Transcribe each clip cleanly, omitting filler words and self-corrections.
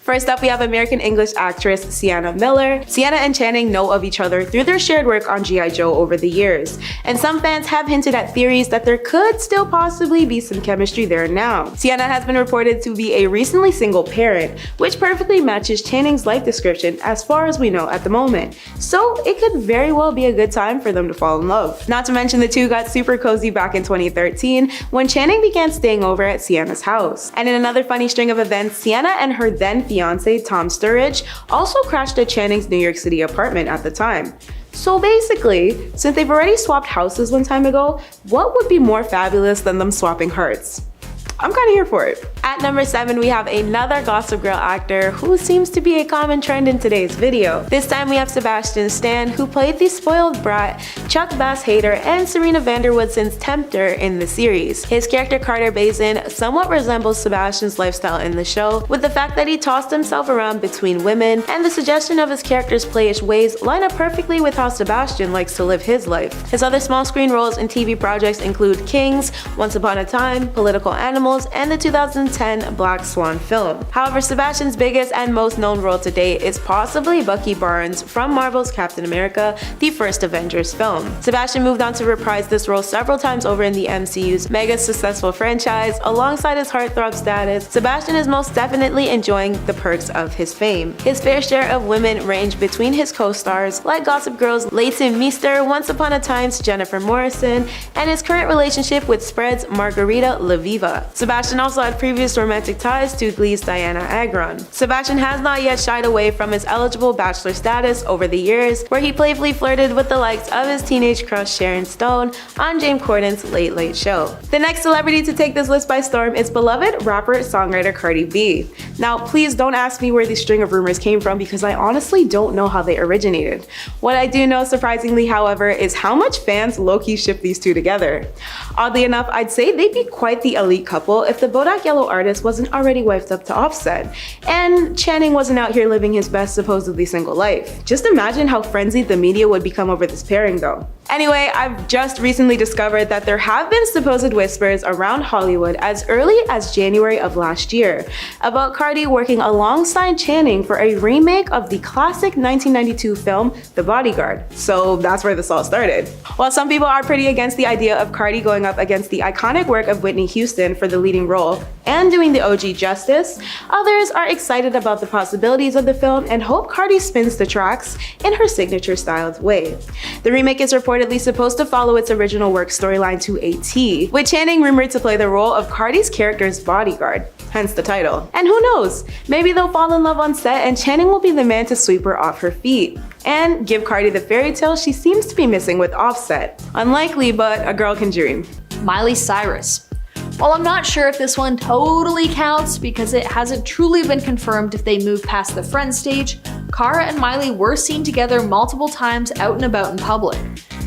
First up, we have American English actress Sienna Miller. Sienna and Channing know of each other through their shared work on G.I. Joe over the years, and some fans have hinted at theories that there could still possibly be some chemistry there now. Sienna has been reported to be a recently single parent, which perfectly matches Channing's life description as far as we know at the moment, so it could very well be a good time for them to fall in love. Not to mention the two got super cozy back in 2013 when Channing began staying over at Sienna's house. And in another funny string of events, Sienna and her then fiance Tom Sturridge also crashed at Channing's New York City apartment at the time. So basically, since they've already swapped houses one time ago, what would be more fabulous than them swapping hearts? I'm kinda here for it. At number 7, we have another Gossip Girl actor who seems to be a common trend in today's video. This time we have Sebastian Stan, who played the spoiled brat, Chuck Bass hater, and Serena van der Woodsen's tempter in the series. His character Carter Bazin somewhat resembles Sebastian's lifestyle in the show, with the fact that he tossed himself around between women, and the suggestion of his character's playish ways line up perfectly with how Sebastian likes to live his life. His other small screen roles in TV projects include Kings, Once Upon a Time, Political Animals, and the 2010 Black Swan film. However, Sebastian's biggest and most known role to date is possibly Bucky Barnes from Marvel's Captain America: The First Avengers film. Sebastian moved on to reprise this role several times over in the MCU's mega successful franchise. Alongside his heartthrob status, Sebastian is most definitely enjoying the perks of his fame. His fair share of women range between his co-stars like Gossip Girl's Leighton Meester, Once Upon a Time's Jennifer Morrison, and his current relationship with Spread's Margarita Laviva. Sebastian also had previous romantic ties to Glee's Diana Agron. Sebastian has not yet shied away from his eligible bachelor status over the years, where he playfully flirted with the likes of his teenage crush Sharon Stone on James Corden's Late Late Show. The next celebrity to take this list by storm is beloved rapper-songwriter Cardi B. Now, please don't ask me where these string of rumors came from because I honestly don't know how they originated. What I do know, surprisingly, however, is how much fans low-key ship these two together. Oddly enough, I'd say they'd be quite the elite couple if the Bodak Yellow artist wasn't already wifed up to Offset, and Channing wasn't out here living his best supposedly single life. Just imagine how frenzied the media would become over this pairing though. Anyway, I've just recently discovered that there have been supposed whispers around Hollywood as early as January of last year about Cardi working alongside Channing for a remake of the classic 1992 film The Bodyguard. So that's where this all started. While some people are pretty against the idea of Cardi going up against the iconic work of Whitney Houston for the leading role and doing the OG justice, others are excited about the possibilities of the film and hope Cardi spins the tracks in her signature styled way. The remake is reportedly supposed to follow its original work storyline to a T, with Channing rumored to play the role of Cardi's character's bodyguard, hence the title. And who knows, maybe they'll fall in love on set and Channing will be the man to sweep her off her feet and give Cardi the fairy tale she seems to be missing with Offset. Unlikely, but a girl can dream. Miley Cyrus. While I'm not sure if this one totally counts because it hasn't truly been confirmed if they move past the friend stage, Cara and Miley were seen together multiple times out and about in public.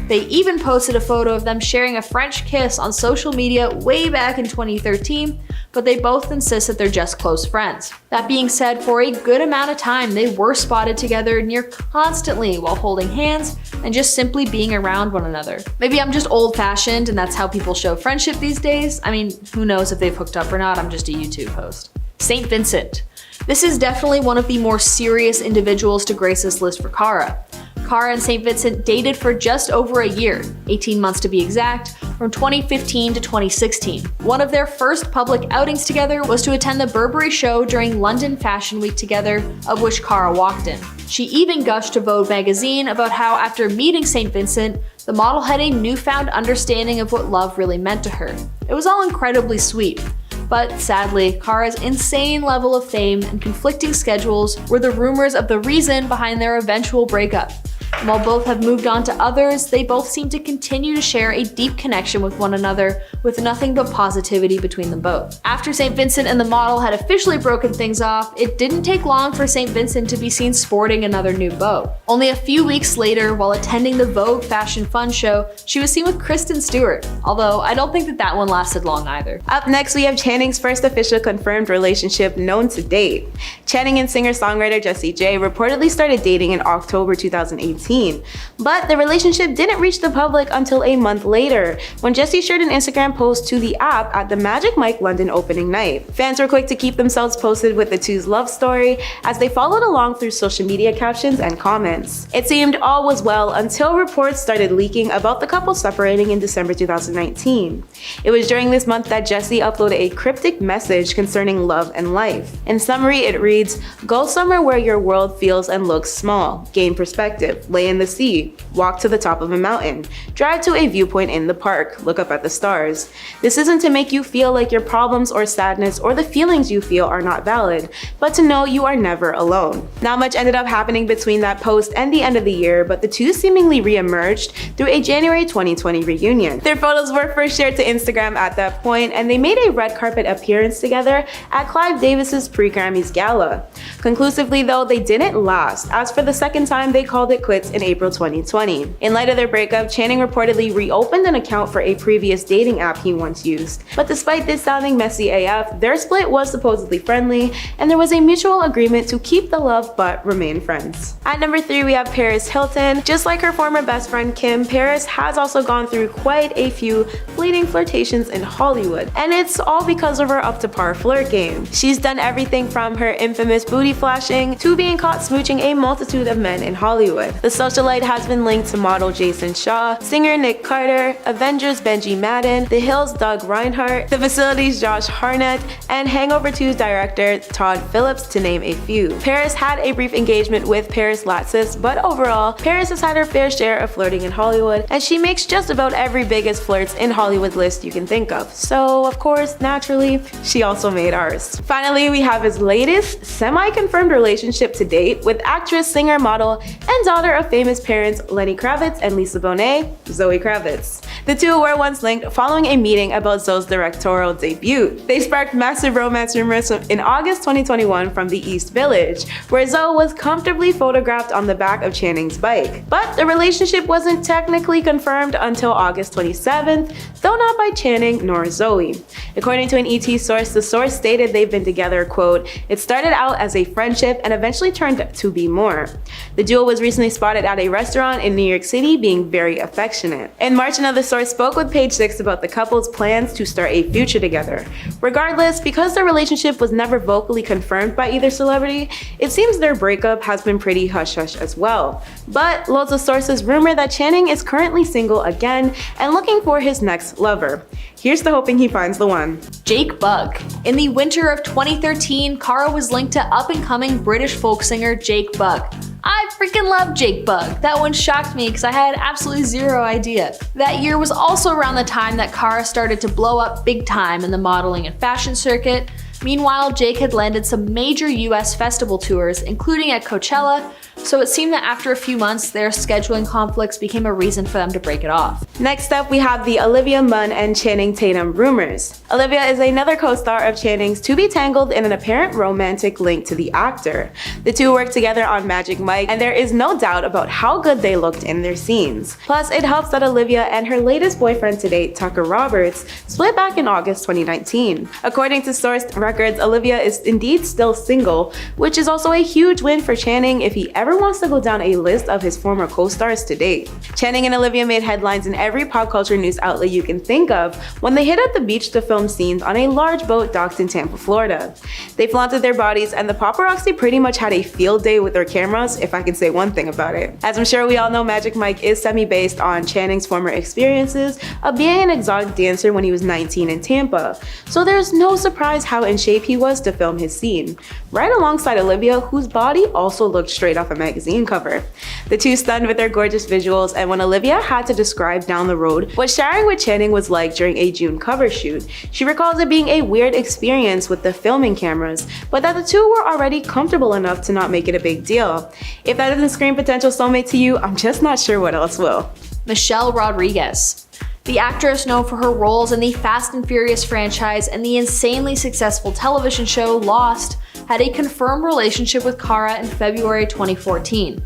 They even posted a photo of them sharing a French kiss on social media way back in 2013, but they both insist that they're just close friends. That being said, for a good amount of time, they were spotted together near constantly while holding hands and just simply being around one another. Maybe I'm just old-fashioned and that's how people show friendship these days. I mean, who knows if they've hooked up or not, I'm just a YouTube host. St. Vincent. This is definitely one of the more serious individuals to grace this list for Cara. Cara and St. Vincent dated for just over a year, 18 months to be exact, from 2015 to 2016. One of their first public outings together was to attend the Burberry show during London Fashion Week together, of which Cara walked in. She even gushed to Vogue magazine about how after meeting St. Vincent, the model had a newfound understanding of what love really meant to her. It was all incredibly sweet. But sadly, Cara's insane level of fame and conflicting schedules were the rumors of the reason behind their eventual breakup. And while both have moved on to others, they both seem to continue to share a deep connection with one another, with nothing but positivity between them both. After St. Vincent and the model had officially broken things off, it didn't take long for St. Vincent to be seen sporting another new beau. Only a few weeks later, while attending the Vogue Fashion Fun show, she was seen with Kristen Stewart, although I don't think that one lasted long either. Up next, we have Channing's first official confirmed relationship known to date. Channing and singer-songwriter Jessie J reportedly started dating in October 2018. 2019. But the relationship didn't reach the public until a month later, when Jessie shared an Instagram post to the app at the Magic Mike London opening night. Fans were quick to keep themselves posted with the two's love story as they followed along through social media captions and comments. It seemed all was well until reports started leaking about the couple separating in December 2019. It was during this month that Jessie uploaded a cryptic message concerning love and life. In summary, it reads, "Go somewhere where your world feels and looks small. Gain perspective. Lay in the sea. Walk to the top of a mountain. Drive to a viewpoint in the park. Look up at the stars. This isn't to make you feel like your problems or sadness or the feelings you feel are not valid, but to know you are never alone." Not much ended up happening between that post and the end of the year, but the two seemingly re-emerged through a January 2020 reunion. Their photos were first shared to Instagram at that point, and they made a red carpet appearance together at Clive Davis's pre-Grammys gala. Conclusively though, they didn't last, as for the second time they called it quits in April 2020. In light of their breakup, Channing reportedly reopened an account for a previous dating app he once used. But despite this sounding messy AF, their split was supposedly friendly, and there was a mutual agreement to keep the love but remain friends. At number 3, we have Paris Hilton. Just like her former best friend Kim, Paris has also gone through quite a few fleeting flirtations in Hollywood, and it's all because of her up-to-par flirt game. She's done everything from her infamous booty flashing to being caught smooching a multitude of men in Hollywood. The socialite has been linked to model Jason Shaw, singer Nick Carter, Avengers Benji Madden, The Hills Doug Reinhardt, The Facility's Josh Hartnett, and Hangover 2's director Todd Phillips, to name a few. Paris had a brief engagement with Paris Latsis, but overall, Paris has had her fair share of flirting in Hollywood, and she makes just about every biggest flirts in Hollywood list you can think of. So, of course, naturally, she also made ours. Finally, we have his latest, semi-confirmed relationship to date with actress, singer, model, and daughter of famous parents Lenny Kravitz and Lisa Bonet, Zoe Kravitz. The two were once linked following a meeting about Zoe's directorial debut. They sparked massive romance rumors in August 2021 from the East Village, where Zoe was comfortably photographed on the back of Channing's bike. But the relationship wasn't technically confirmed until August 27th, though not by Channing nor Zoe. According to an ET source, the source stated they've been together, quote, "It started out as a friendship and eventually turned to be more." The duo was recently spotted at a restaurant in New York City being very affectionate. In March, another source spoke with Page Six about the couple's plans to start a future together. Regardless, because their relationship was never vocally confirmed by either celebrity, it seems their breakup has been pretty hush-hush as well. But loads of sources rumor that Channing is currently single again and looking for his next lover. Here's to hoping he finds the one. Jake Bugg. In the winter of 2013, Cara was linked to up-and-coming British folk singer Jake Bugg. I freaking love Jake Bugg. That one shocked me because I had absolutely zero idea. That year was also around the time that Cara started to blow up big time in the modeling and fashion circuit. Meanwhile, Jake had landed some major US festival tours, including at Coachella, so it seemed that after a few months, their scheduling conflicts became a reason for them to break it off. Next up, we have the Olivia Munn and Channing Tatum rumors. Olivia is another co-star of Channing's to be tangled in an apparent romantic link to the actor. The two worked together on Magic Mike, and there is no doubt about how good they looked in their scenes. Plus, it helps that Olivia and her latest boyfriend to date, Tucker Roberts, split back in August 2019. According to sourced records, Olivia is indeed still single, which is also a huge win for Channing if he ever wants to go down a list of his former co-stars to date. Channing and Olivia made headlines in every pop culture news outlet you can think of when they hit up the beach to film scenes on a large boat docked in Tampa, Florida. They flaunted their bodies, and the paparazzi pretty much had a field day with their cameras, if I can say one thing about it. As I'm sure we all know, Magic Mike is semi-based on Channing's former experiences of being an exotic dancer when he was 19 in Tampa, so there's no surprise how in shape he was to film his scene, right alongside Olivia, whose body also looked straight off a magazine cover. The two stunned with their gorgeous visuals, and when Olivia had to describe down the road what sharing with Channing was like during a June cover shoot, she recalls it being a weird experience with the filming cameras, but that the two were already comfortable enough to not make it a big deal. If that doesn't scream potential soulmate to you, I'm just not sure what else will. Michelle Rodriguez. The actress, known for her roles in the Fast and Furious franchise and the insanely successful television show Lost, had a confirmed relationship with Cara in February 2014.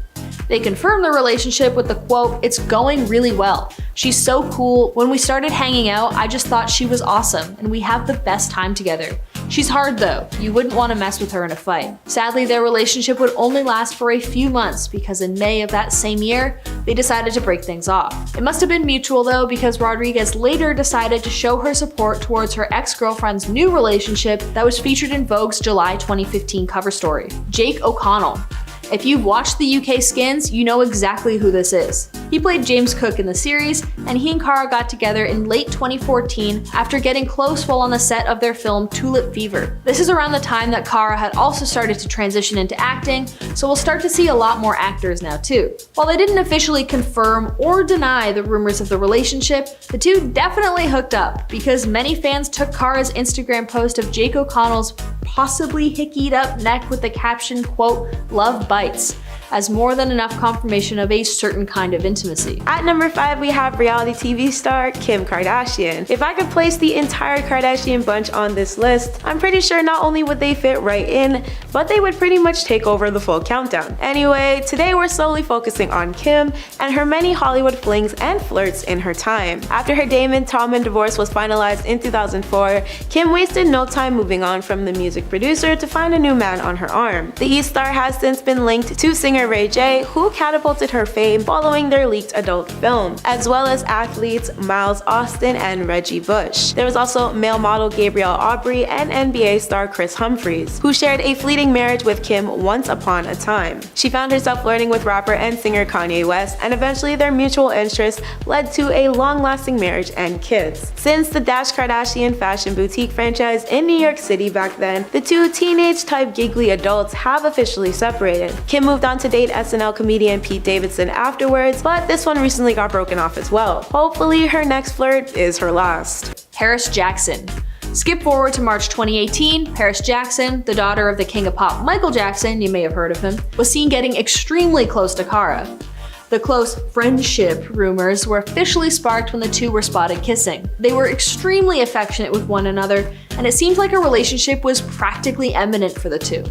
They confirmed their relationship with the quote, "It's going really well. She's so cool. When we started hanging out, I just thought she was awesome, and we have the best time together. She's hard though, you wouldn't want to mess with her in a fight. Sadly, their relationship would only last for a few months because in May of that same year, they decided to break things off. It must have been mutual though, because Rodriguez later decided to show her support towards her ex-girlfriend's new relationship that was featured in Vogue's July 2015 cover story, Jake O'Connell. If you've watched the UK Skins, you know exactly who this is. He played James Cook in the series, and he and Cara got together in late 2014 after getting close while on the set of their film Tulip Fever. This is around the time that Cara had also started to transition into acting, so we'll start to see a lot more actors now too. While they didn't officially confirm or deny the rumors of the relationship, the two definitely hooked up, because many fans took Cara's Instagram post of Jake O'Connell's possibly hickied up neck with the caption, quote, "Love bites," as more than enough confirmation of a certain kind of intimacy. At number 5, we have reality TV star Kim Kardashian. If I could place the entire Kardashian bunch on this list, I'm pretty sure not only would they fit right in, but they would pretty much take over the full countdown. Anyway, today we're solely focusing on Kim and her many Hollywood flings and flirts in her time. After her Damon Tallman divorce was finalized in 2004, Kim wasted no time moving on from the music producer to find a new man on her arm. The E-star has since been linked to singer Ray J, who catapulted her fame following their leaked adult film, as well as athletes Miles Austin and Reggie Bush. There was also male model Gabrielle Aubry and NBA star Chris Humphries, who shared a fleeting marriage with Kim once upon a time. She found herself flirting with rapper and singer Kanye West, and eventually their mutual interests led to a long-lasting marriage and kids. Since the Dash Kardashian fashion boutique franchise in New York City back then, the two teenage-type giggly adults have officially separated. Kim moved on to date SNL comedian Pete Davidson afterwards, but this one recently got broken off as well. Hopefully her next flirt is her last. Paris Jackson. Skip forward to March 2018, Paris Jackson, the daughter of the king of pop Michael Jackson, you may have heard of him, was seen getting extremely close to Cara. The close friendship rumors were officially sparked when the two were spotted kissing. They were extremely affectionate with one another, and it seemed like a relationship was practically imminent for the two.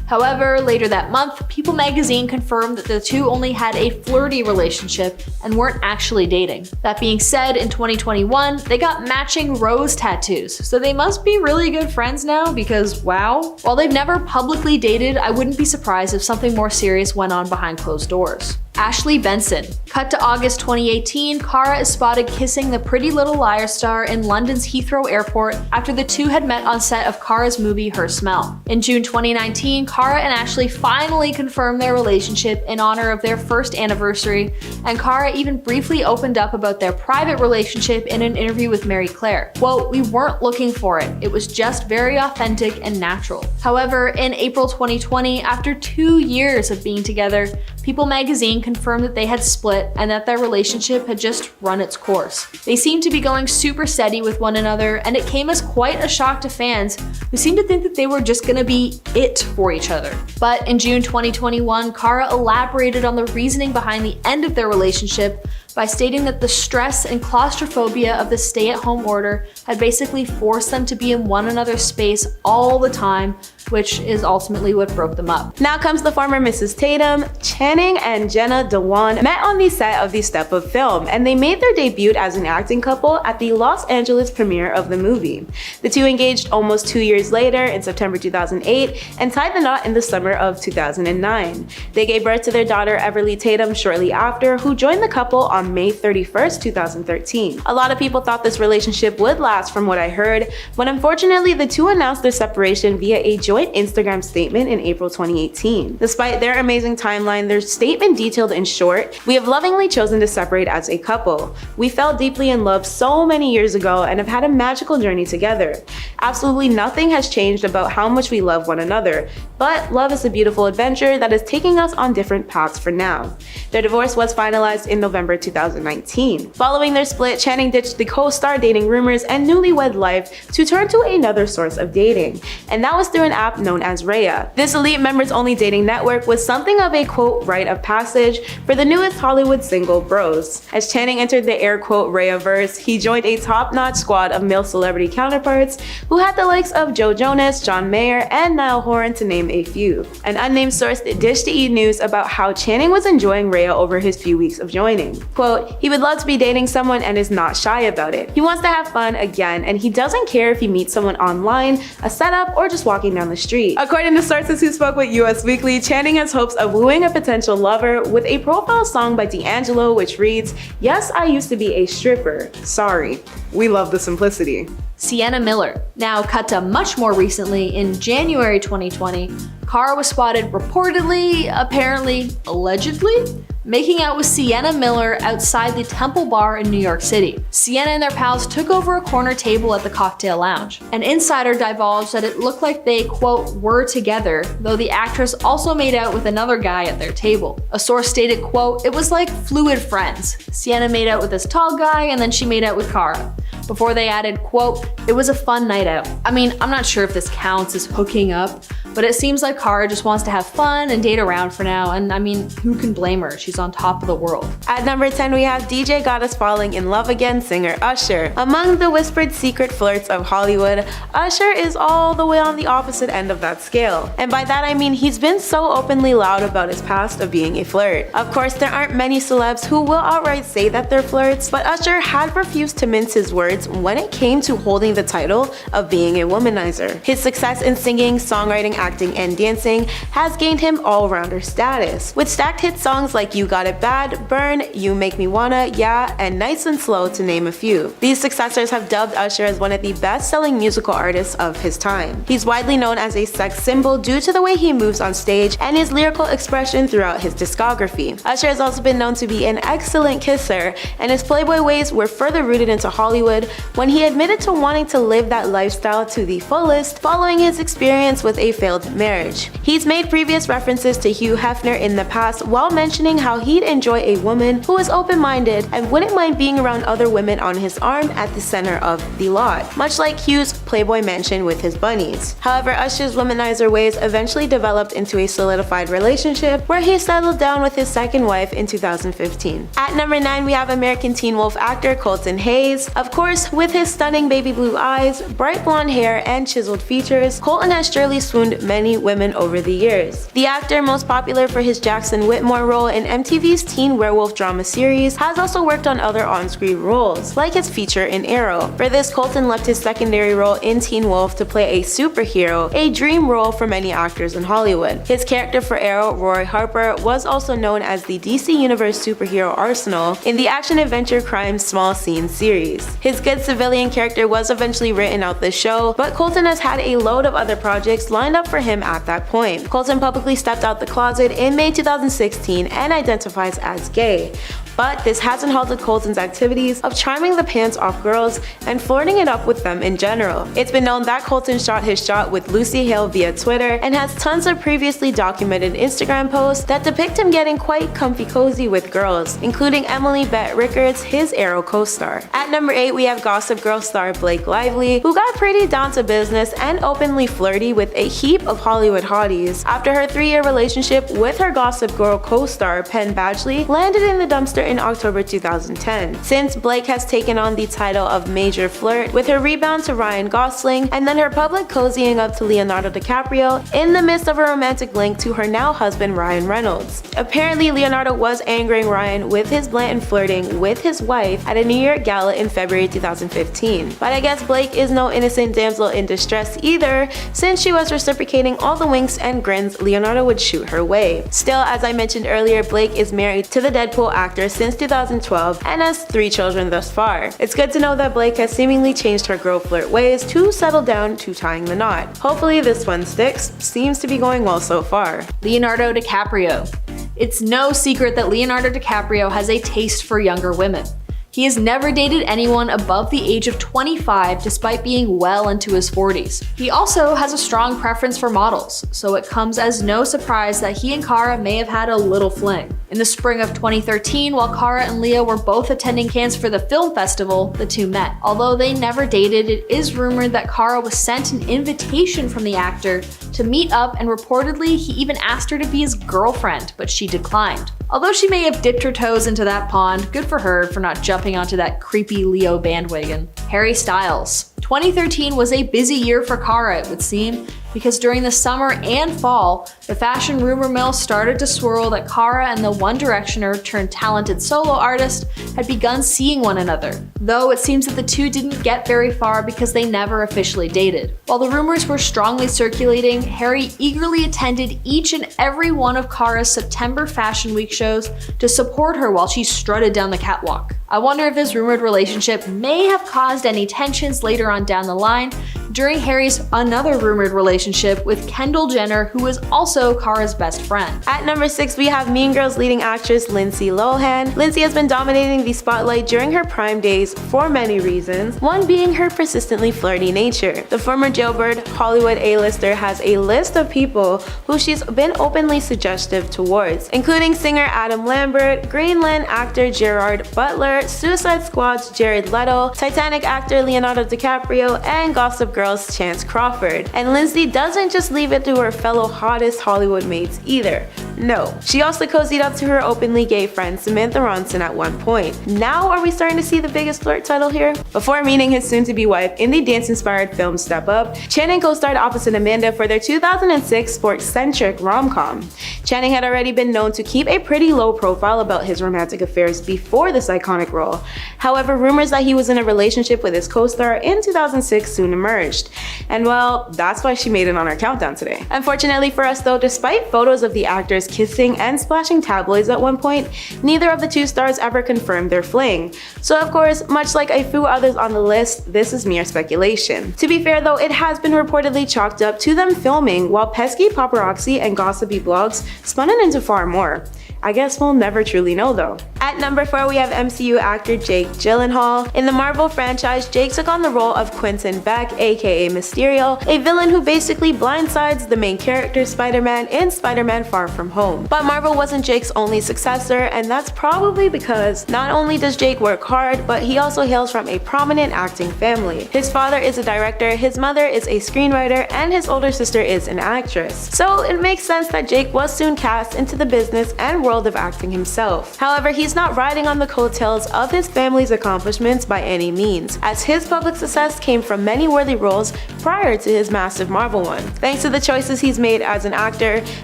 However, later that month, People magazine confirmed that the two only had a flirty relationship and weren't actually dating. That being said, in 2021, they got matching rose tattoos, so they must be really good friends now because wow. While they've never publicly dated, I wouldn't be surprised if something more serious went on behind closed doors. Ashley Benson. Cut to August 2018, Cara is spotted kissing the Pretty Little Liars star in London's Heathrow Airport after the two had met on set of Cara's movie Her Smell. In June 2019, Cara and Ashley finally confirmed their relationship in honor of their first anniversary, and Cara even briefly opened up about their private relationship in an interview with Mary Claire. Quote, "We weren't looking for it. It was just very authentic and natural." However, in April 2020, after 2 years of being together, People magazine confirmed that they had split and that their relationship had just run its course. They seemed to be going super steady with one another, and it came as quite a shock to fans who seemed to think that they were just gonna be it for each other. But in June 2021, Cara elaborated on the reasoning behind the end of their relationship by stating that the stress and claustrophobia of the stay-at-home order had basically forced them to be in one another's space all the time, which is ultimately what broke them up. Now comes the former Mrs. Tatum. Channing and Jenna Dewan met on the set of the Step Up film, and they made their debut as an acting couple at the Los Angeles premiere of the movie. The two engaged almost 2 years later in September 2008 and tied the knot in the summer of 2009. They gave birth to their daughter Everly Tatum shortly after, who joined the couple on May 31st, 2013. A lot of people thought this relationship would last from what I heard, but unfortunately the two announced their separation via a joint Instagram statement in April 2018. Despite their amazing timeline, their statement detailed in short, "We have lovingly chosen to separate as a couple. We fell deeply in love so many years ago and have had a magical journey together. Absolutely nothing has changed about how much we love one another, but love is a beautiful adventure that is taking us on different paths for now." Their divorce was finalized in November 2019. Following their split, Channing ditched the co-star dating rumors and newlywed life to turn to another source of dating, and that was through an app known as Raya. This elite members-only dating network was something of a quote rite of passage for the newest Hollywood single bros. As Channing entered the air quote Raya-verse, he joined a top-notch squad of male celebrity counterparts who had the likes of Joe Jonas, John Mayer, and Niall Horan to name a few. An unnamed source dished to E! News about how Channing was enjoying Raya over his few weeks of joining. Quote, quote, he would love to be dating someone and is not shy about it. He wants to have fun again, and he doesn't care if he meets someone online, a setup, or just walking down the street. According to sources who spoke with US Weekly, Channing has hopes of wooing a potential lover with a profile song by D'Angelo which reads, "Yes, I used to be a stripper. Sorry." We love the simplicity. Sienna Miller. Now cut to much more recently, in January 2020, Cara was spotted reportedly, apparently, allegedly, making out with Sienna Miller outside the Temple Bar in New York City. Sienna and their pals took over a corner table at the cocktail lounge. An insider divulged that it looked like they, quote, were together, though the actress also made out with another guy at their table. A source stated, quote, it was like fluid friends. Sienna made out with this tall guy and then she made out with Cara. Before they added, quote, it was a fun night out. I mean, I'm not sure if this counts as hooking up, but it seems like Cara just wants to have fun and date around for now, and I mean, who can blame her? She's on top of the world. At number 10, we have DJ Got Us Falling in Love Again singer Usher. Among the whispered secret flirts of Hollywood, Usher is all the way on the opposite end of that scale. And by that I mean he's been so openly loud about his past of being a flirt. Of course, there aren't many celebs who will outright say that they're flirts, but Usher had refused to mince his words when it came to holding the title of being a womanizer. His success in singing, songwriting, acting, and dancing has gained him all-rounder status, with stacked hit songs like You Got It Bad, Burn, You Make Me Wanna, Yeah, and Nice and Slow to name a few. These successors have dubbed Usher as one of the best-selling musical artists of his time. He's widely known as a sex symbol due to the way he moves on stage and his lyrical expression throughout his discography. Usher has also been known to be an excellent kisser, and his playboy ways were further rooted into Hollywood when he admitted to wanting to live that lifestyle to the fullest following his experience with a failed marriage. He's made previous references to Hugh Hefner in the past while mentioning how he'd enjoy a woman who is open-minded and wouldn't mind being around other women on his arm at the center of the lot, much like Hugh's Playboy mansion with his bunnies. However, Usher's womanizer ways eventually developed into a solidified relationship where he settled down with his second wife in 2015. At number 9, we have American Teen Wolf actor Colton Hayes. Of course, with his stunning baby blue eyes, bright blonde hair, and chiseled features, Colton has surely swooned many women over the years. The actor, most popular for his Jackson Whitmore role in MTV's teen werewolf drama series, has also worked on other on-screen roles, like his feature in Arrow. For this, Colton left his secondary role in Teen Wolf to play a superhero, a dream role for many actors in Hollywood. His character for Arrow, Roy Harper, was also known as the DC Universe superhero Arsenal in the action-adventure crime Small Scene series. His good civilian character was eventually written out this show, but Colton has had a load of other projects lined up for him at that point. Colton publicly stepped out the closet in May 2016 and identifies as gay. But this hasn't halted Colton's activities of charming the pants off girls and flirting it up with them in general. It's been known that Colton shot his shot with Lucy Hale via Twitter and has tons of previously documented Instagram posts that depict him getting quite comfy cozy with girls, including Emily Bett Rickards, his Arrow co-star. At number 8, we have Gossip Girl star Blake Lively, who got pretty down to business and openly flirty with a heap of Hollywood hotties after her 3-year relationship with her Gossip Girl co-star Penn Badgley landed in the dumpster in October 2010. Since, Blake has taken on the title of Major Flirt with her rebound to Ryan Gosling and then her public cozying up to Leonardo DiCaprio in the midst of a romantic link to her now husband Ryan Reynolds. Apparently, Leonardo was angering Ryan with his blatant flirting with his wife at a New York gala in February 2015. But I guess Blake is no innocent damsel in distress either, since she was reciprocating all the winks and grins Leonardo would shoot her way. Still, as I mentioned earlier, Blake is married to the Deadpool actor since 2012 and has 3 children thus far. It's good to know that Blake has seemingly changed her girl flirt ways to settle down to tying the knot. Hopefully this one sticks. Seems to be going well so far. Leonardo DiCaprio. It's no secret that Leonardo DiCaprio has a taste for younger women. He has never dated anyone above the age of 25 despite being well into his 40s. He also has a strong preference for models, so it comes as no surprise that he and Cara may have had a little fling. In the spring of 2013, while Cara and Leah were both attending Cannes for the film festival, the two met. Although they never dated, it is rumored that Cara was sent an invitation from the actor to meet up, and reportedly he even asked her to be his girlfriend, but she declined. Although she may have dipped her toes into that pond, good for her for not jumping onto that creepy Leo bandwagon. Harry Styles. 2013 was a busy year for Cara, it would seem, because during the summer and fall, the fashion rumor mill started to swirl that Cara and the One Directioner turned talented solo artist had begun seeing one another, though it seems that the two didn't get very far because they never officially dated. While the rumors were strongly circulating, Harry eagerly attended each and every one of Cara's September Fashion Week shows to support her while she strutted down the catwalk. I wonder if this rumored relationship may have caused any tensions later on down the line during Harry's another rumored relationship with Kendall Jenner, who is also Cara's best friend. At number 6, we have Mean Girls leading actress Lindsay Lohan. Lindsay has been dominating the spotlight during her prime days for many reasons, one being her persistently flirty nature. The former jailbird Hollywood A-lister has a list of people who she's been openly suggestive towards, including singer Adam Lambert, Greenland actor Gerard Butler, Suicide Squad's Jared Leto, Titanic actor Leonardo DiCaprio, and Gossip Girl's Chance Crawford. And Lindsay doesn't just leave it to her fellow hottest Hollywood mates either. No, she also cozied up to her openly gay friend Samantha Ronson at one point. Now are we starting to see the biggest flirt title here? Before meeting his soon-to-be wife in the dance-inspired film Step Up, Channing co-starred opposite Amanda for their 2006 sports-centric rom-com. Channing had already been known to keep a pretty low profile about his romantic affairs before this iconic role. However, rumors that he was in a relationship with his co-star in 2006 soon emerged. And well, that's why she made it on our countdown today. Unfortunately for us though, despite photos of the actors kissing and splashing tabloids at one point, neither of the two stars ever confirmed their fling. So of course, much like a few others on the list, this is mere speculation. To be fair though, it has been reportedly chalked up to them filming, while pesky paparazzi and gossipy blogs spun it into far more. I guess we'll never truly know though. At number 4, we have MCU actor Jake Gyllenhaal. In the Marvel franchise, Jake took on the role of Quentin Beck, aka Mysterio, a villain who basically blindsides the main character Spider-Man in Spider-Man Far From Home. But Marvel wasn't Jake's only successor, and that's probably because not only does Jake work hard, but he also hails from a prominent acting family. His father is a director, his mother is a screenwriter, and his older sister is an actress. So it makes sense that Jake was soon cast into the business and world of acting himself. However, he's not riding on the coattails of his family's accomplishments by any means, as his public success came from many worthy roles prior to his massive Marvel one. Thanks to the choices he's made as an actor,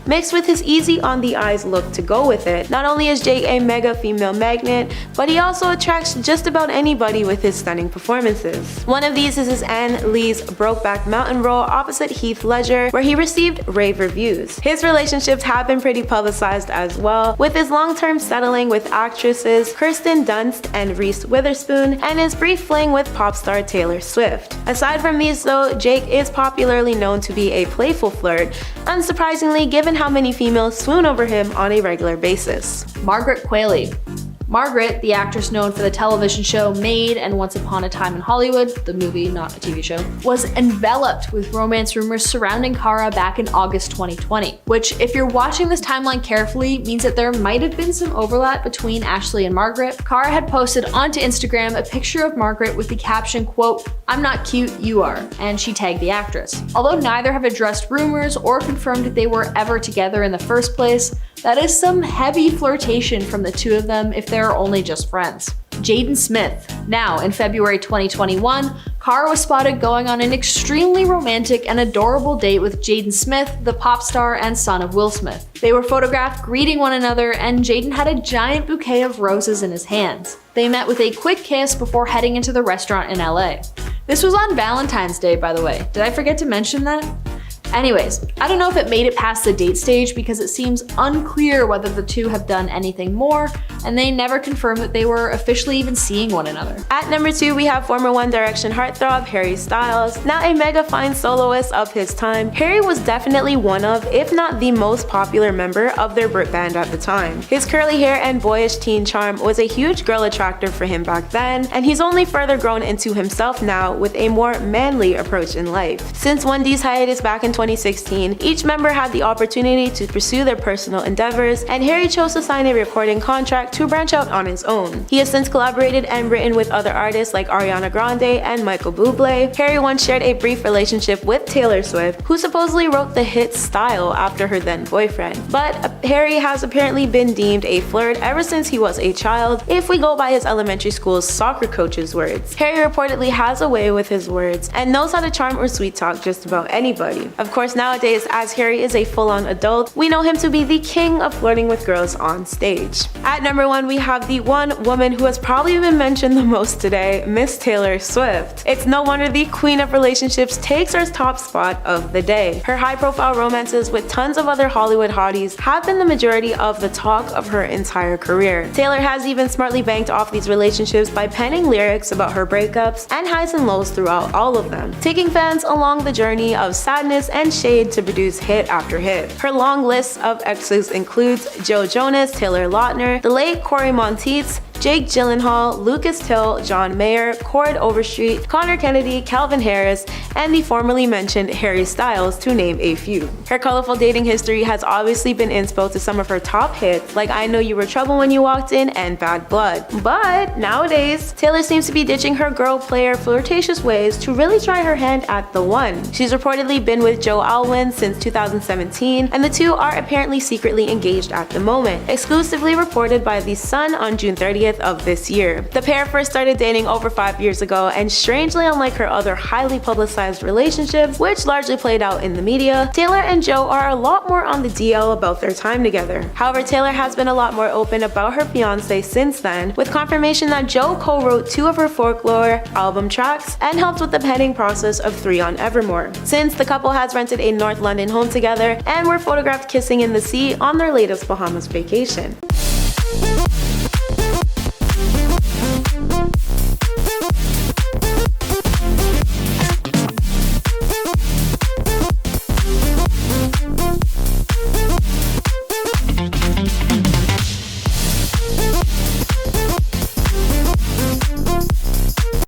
mixed with his easy on the eyes look to go with it, not only is Jake a mega female magnet, but he also attracts just about anybody with his stunning performances. One of these is his Ann Lee's Brokeback Mountain role opposite Heath Ledger, where he received rave reviews. His relationships have been pretty publicized as well, with his long-term settling with actresses Kirsten Dunst and Reese Witherspoon, and his brief fling with pop star Taylor Swift. Aside from these though, Jake is popularly known to be a playful flirt, unsurprisingly given how many females swoon over him on a regular basis. Margaret Qualley. Margaret, the actress known for the television show Maid and Once Upon a Time in Hollywood, the movie, not a TV show, was enveloped with romance rumors surrounding Cara back in August 2020, which, if you're watching this timeline carefully, means that there might have been some overlap between Ashley and Margaret. Cara had posted onto Instagram a picture of Margaret with the caption, quote, "I'm not cute, you are," and she tagged the actress. Although neither have addressed rumors or confirmed that they were ever together in the first place, that is some heavy flirtation from the two of them if they're only just friends. Jaden Smith. Now, in February 2021, Cara was spotted going on an extremely romantic and adorable date with Jaden Smith, the pop star and son of Will Smith. They were photographed greeting one another, and Jaden had a giant bouquet of roses in his hands. They met with a quick kiss before heading into the restaurant in LA. This was on Valentine's Day, by the way. Did I forget to mention that? Anyways, I don't know if it made it past the date stage because it seems unclear whether the two have done anything more, and they never confirmed that they were officially even seeing one another. At number 2, we have former One Direction heartthrob Harry Styles. Now a mega fine soloist of his time, Harry was definitely one of, if not the most popular member of their Brit band at the time. His curly hair and boyish teen charm was a huge girl attractor for him back then, and he's only further grown into himself now with a more manly approach in life. Since 1D's hiatus back in 2016, each member had the opportunity to pursue their personal endeavors, and Harry chose to sign a recording contract to branch out on his own. He has since collaborated and written with other artists like Ariana Grande and Michael Bublé. Harry once shared a brief relationship with Taylor Swift, who supposedly wrote the hit Style after her then boyfriend. But Harry has apparently been deemed a flirt ever since he was a child, if we go by his elementary school's soccer coach's words. Harry reportedly has a way with his words and knows how to charm or sweet talk just about anybody. Of Of course, nowadays, as Harry is a full-on adult, we know him to be the king of flirting with girls on stage. At number 1, we have the one woman who has probably been mentioned the most today, Miss Taylor Swift. It's no wonder the queen of relationships takes her top spot of the day. Her high-profile romances with tons of other Hollywood hotties have been the majority of the talk of her entire career. Taylor has even smartly banked off these relationships by penning lyrics about her breakups and highs and lows throughout all of them, taking fans along the journey of sadness and shade to produce hit after hit. Her long list of exes includes Joe Jonas, Taylor Lautner, the late Corey Monteith, Jake Gyllenhaal, Lucas Till, John Mayer, Cord Overstreet, Connor Kennedy, Calvin Harris, and the formerly mentioned Harry Styles, to name a few. Her colorful dating history has obviously been inspo to some of her top hits like I Know You Were Trouble When You Walked In and Bad Blood. But nowadays, Taylor seems to be ditching her girl player flirtatious ways to really try her hand at the one. She's reportedly been with Joe Alwyn since 2017, and the two are apparently secretly engaged at the moment, exclusively reported by The Sun on June 30th of this year. The pair first started dating over 5 years ago, and strangely unlike her other highly publicized relationships, which largely played out in the media, Taylor and Joe are a lot more on the DL about their time together. However, Taylor has been a lot more open about her fiance since then, with confirmation that Joe co-wrote 2 of her Folklore album tracks and helped with the penning process of 3 on Evermore. Since the couple has rented a North London home together and were photographed kissing in the sea on their latest Bahamas vacation.